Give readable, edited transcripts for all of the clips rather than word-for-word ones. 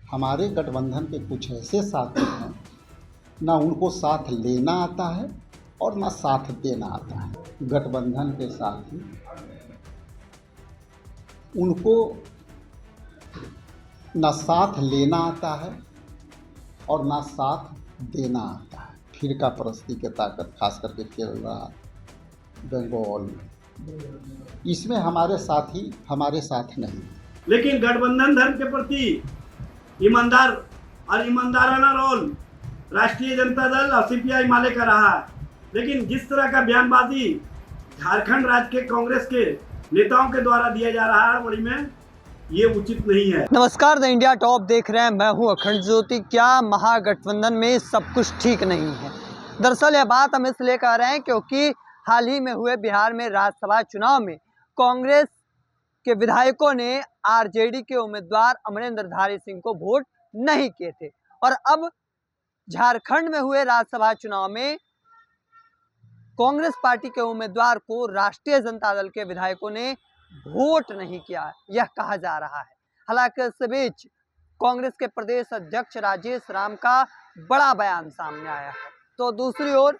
हमारे गठबंधन के कुछ ऐसे साथी हैं, ना उनको साथ लेना आता है और ना साथ देना आता है। गठबंधन के साथी उनको ना साथ लेना आता है और ना साथ देना आता है। फिरका परस्ती के ताकत, खास करके केरला, बंगाल, इसमें हमारे साथी हमारे साथ नहीं। लेकिन गठबंधन धर्म के प्रति ईमानदार और ईमानदाराना रोल राष्ट्रीय जनता दल और सीपीआई माले का रहा है। लेकिन जिस तरह का बयानबाजी झारखंड राज्य के कांग्रेस के नेताओं के द्वारा दिया जा रहा है, बड़ी में ये उचित नहीं है। नमस्कार, द इंडिया टॉप देख रहे हैं, मैं हूं अखंड ज्योति। क्या महागठबंधन में सब कुछ ठीक नहीं है? दरअसल यह बात हम इसलिए कह रहे हैं क्योंकि हाल ही में हुए बिहार में राज्यसभा चुनाव में कांग्रेस के विधायकों ने आरजेडी के उम्मीदवार अमरेंद्रधारी सिंह को वोट नहीं किए थे और अब झारखंड में हुए राज्यसभा चुनाव में कांग्रेस पार्टी के उम्मीदवार को राष्ट्रीय जनता दल के विधायकों ने वोट नहीं किया, यह कहा जा रहा है। हालांकि इस बीच कांग्रेस के प्रदेश अध्यक्ष राजेश राम का बड़ा बयान सामने आया है, तो दूसरी ओर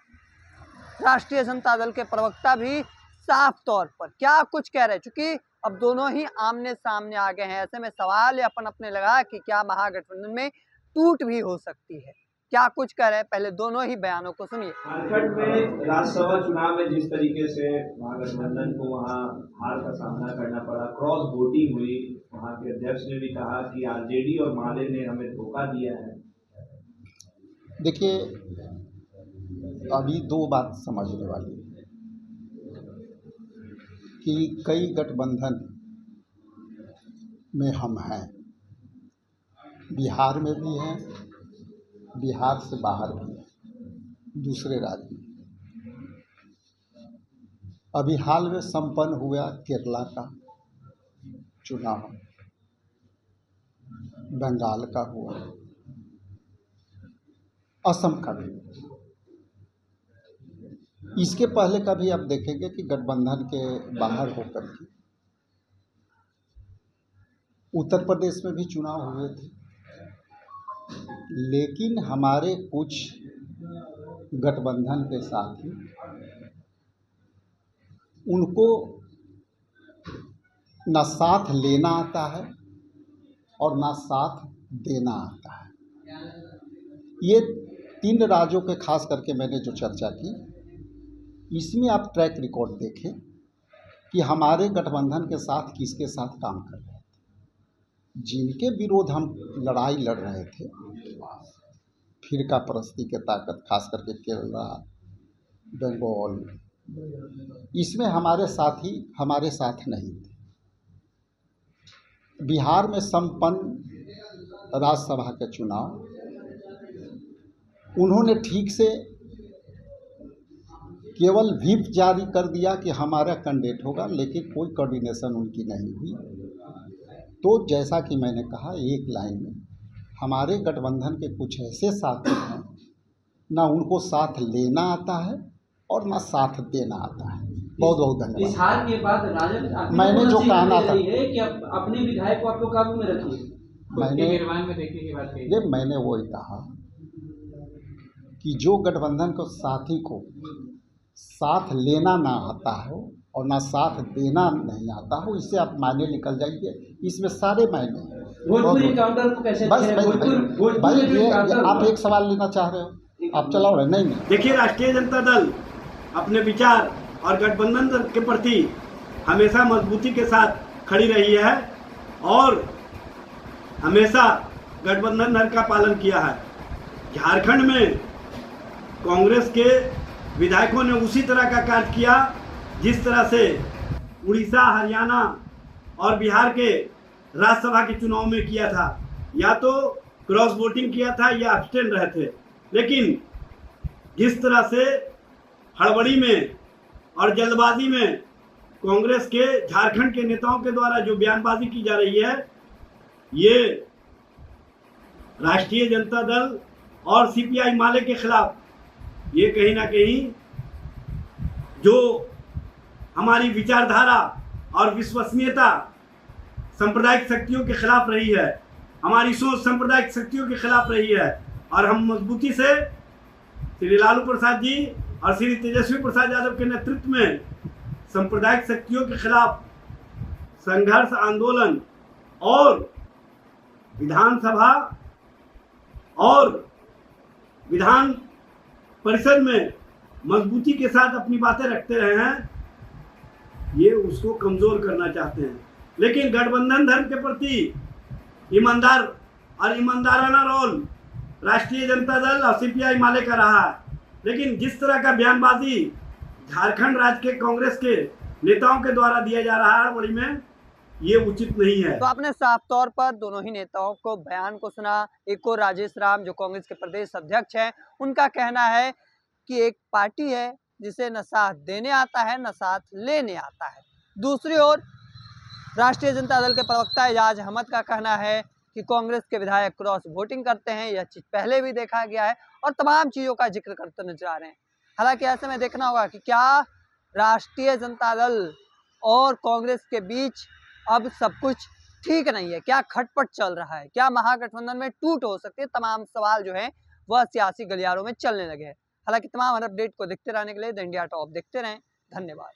राष्ट्रीय जनता दल के प्रवक्ता भी साफ तौर पर क्या कुछ कह रहे हैं। चूंकि अब दोनों ही आमने सामने आ गए हैं, ऐसे में सवाल अपन अपने लगा कि क्या महागठबंधन में टूट भी हो सकती है। क्या कुछ कह रहे हैं, पहले दोनों ही बयानों को सुनिए। झारखंड में राज्यसभा चुनाव में जिस तरीके से महागठबंधन को वहां हार का सामना करना पड़ा, क्रॉस वोटिंग हुई, वहां के अध्यक्ष ने भी कहा कि आरजेडी और माले ने हमें धोखा दिया है। देखिए, अभी दो बात समझने वाली है कि कई गठबंधन में हम हैं, बिहार में भी हैं, बिहार से बाहर भी हैं, दूसरे राज्य में। अभी हाल में संपन्न हुआ केरला का चुनाव, बंगाल का हुआ, असम का भी। इसके पहले का भी आप देखेंगे कि गठबंधन के बाहर होकर के उत्तर प्रदेश में भी चुनाव हुए थे, लेकिन हमारे कुछ गठबंधन के साथी उनको ना साथ लेना आता है और ना साथ देना आता है। ये तीन राज्यों के खास करके मैंने जो चर्चा की, इसमें आप ट्रैक रिकॉर्ड देखें कि हमारे गठबंधन के साथ किसके साथ काम कर रहे थे, जिनके विरोध हम लड़ाई लड़ रहे थे। फिरका परस्ती के ताकत, खास करके केरला, बंगाल, इसमें हमारे साथी हमारे साथ नहीं थे। बिहार में संपन्न राज्यसभा के चुनाव, उन्होंने ठीक से केवल व्हिप जारी कर दिया कि हमारा कैंडिडेट होगा, लेकिन कोई कोऑर्डिनेशन उनकी नहीं हुई। तो जैसा कि मैंने कहा एक लाइन में, हमारे गठबंधन के कुछ ऐसे साथी हैं, ना उनको साथ लेना आता है और ना साथ देना आता है। बहुत बहुत धन्यवाद। इस हार के बाद राजद मैंने जो कहना था कि अपने विधायक को आप लोग काबू में रखिए, मैंने वही कहा कि जो गठबंधन को साथी को साथ लेना ना आता हो और ना साथ देना नहीं आता हो, इससे आप मायने निकल जाइए। इसमें सारे मायने हैं। भोजपुरी काउंटर को कैसे बस भाई ये आप एक सवाल लेना चाह रहे हो, आप चलाओ रहे नहीं। देखिए, राष्ट्रीय जनता दल अपने विचार और गठबंधन के प्रति हमेशा मजबूती के साथ खड़ी रही है और हमेशा गठबंधन धर्म का पालन किया है। झारखंड में कांग्रेस के विधायकों ने उसी तरह का कार्य किया जिस तरह से उड़ीसा, हरियाणा और बिहार के राज्यसभा के चुनाव में किया था। या तो क्रॉस वोटिंग किया था या अब्सटेन रहे थे। लेकिन जिस तरह से हड़बड़ी में और जल्दबाजी में कांग्रेस के झारखंड के नेताओं के द्वारा जो बयानबाजी की जा रही है, ये राष्ट्रीय जनता दल और सीपीआई माले के खिलाफ, ये कहीं ना कहीं जो हमारी विचारधारा और विश्वसनीयता सांप्रदायिक शक्तियों के खिलाफ रही है। हमारी सोच सांप्रदायिक शक्तियों के खिलाफ रही है और हम मजबूती से श्री लालू प्रसाद जी और श्री तेजस्वी प्रसाद यादव के नेतृत्व में सांप्रदायिक शक्तियों के खिलाफ संघर्ष आंदोलन और विधानसभा और विधान परिषद में मजबूती के साथ अपनी बातें रखते रहे हैं, ये उसको कमजोर करना चाहते हैं। लेकिन गठबंधन धर्म के प्रति ईमानदार और ईमानदाराना रोल राष्ट्रीय जनता दल और सीपीआई माले का रहा है। लेकिन जिस तरह का बयानबाजी झारखंड राज्य के कांग्रेस के नेताओं के द्वारा दिया जा रहा है बड़ी में, ये उचित नहीं है। तो आपने साफ तौर पर दोनों ही नेताओं को बयान को सुना। एक और राजेश राम जो कांग्रेस के प्रदेश अध्यक्ष हैं, उनका कहना है कि एक पार्टी है जिसे न साथ देने आता है न साथ लेने आता है। दूसरी ओर राष्ट्रीय जनता दल के प्रवक्ता एजाज अहमद का कहना है कि कांग्रेस के विधायक क्रॉस वोटिंग करते हैं, यह चीज पहले भी देखा गया है और तमाम चीजों का जिक्र करते नजर आ रहे हैं। हालांकि ऐसे में देखना होगा कि क्या राष्ट्रीय जनता दल और कांग्रेस के बीच अब सब कुछ ठीक नहीं है, क्या खटपट चल रहा है, क्या महागठबंधन में टूट हो सकती है। तमाम सवाल जो है वह सियासी गलियारों में चलने लगे हैं। हालांकि तमाम अपडेट को देखते रहने के लिए द इंडिया टॉप देखते रहें। धन्यवाद।